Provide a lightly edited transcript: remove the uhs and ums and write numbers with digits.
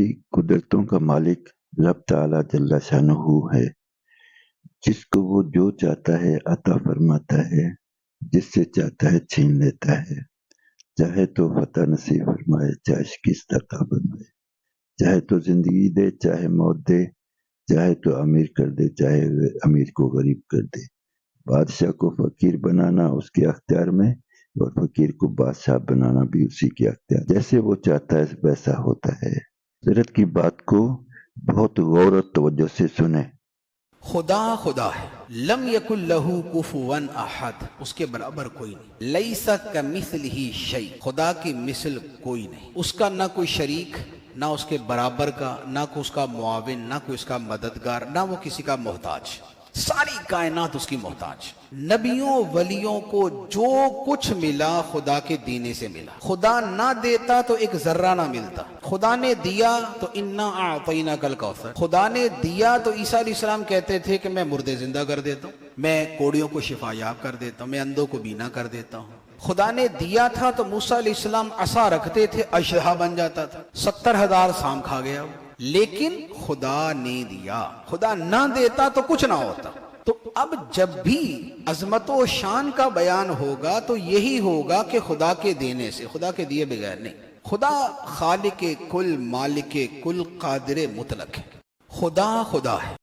والی قدرتوں کا مالک رب تعالی جل شانہ ہے، جس کو وہ جو چاہتا ہے عطا فرماتا ہے، جس سے چاہتا ہے چھین لیتا ہے، چاہے تو فتح نصیب فرمائے، چاہے شکست عطا فرمائے، چاہے تو زندگی دے، چاہے موت دے، چاہے تو امیر کر دے، چاہے امیر کو غریب کر دے۔ بادشاہ کو فقیر بنانا اس کے اختیار میں، اور فقیر کو بادشاہ بنانا بھی اسی کے اختیار، جیسے وہ چاہتا ہے ویسا ہوتا ہے۔ حضرت کی بات کو بہت غور و توجہ سے سنیں۔ خدا خدا ہے، لم یکن لہ کفوا احد، اس کے برابر کوئی نہیں، لیس کمثلہ شیء، خدا کی مثل کوئی نہیں، اس کا نہ کوئی شریک، نہ اس کے برابر کا، نہ کوئی اس کا معاون، نہ کوئی اس کا مددگار، نہ وہ کسی کا محتاج، ساری کائنات اس کی محتاج۔ نبیوں ولیوں کو جو کچھ ملا خدا کے دینے سے ملا، خدا نہ دیتا تو ایک ذرہ نہ ملتا، خدا نے دیا تو انا اعطیناک الکوثر، خدا نے دیا تو عیسیٰ علیہ السلام کہتے تھے کہ میں مردے زندہ کر دیتا ہوں، میں کوڑیوں کو شفا یاب کر دیتا ہوں، میں اندھوں کو بینا کر دیتا ہوں۔ خدا نے دیا تھا تو موسیٰ علیہ السلام عصا رکھتے تھے، اژدہا بن جاتا تھا، 70,000 سام کھا گیا وہ، لیکن خدا نے دیا، خدا نہ دیتا تو کچھ نہ ہوتا۔ تو اب جب بھی عظمت و شان کا بیان ہوگا تو یہی ہوگا کہ خدا کے دینے سے، خدا کے دیے بغیر نہیں۔ خدا خالق کل، مالک کل، قادر مطلق ہے، خدا خدا ہے۔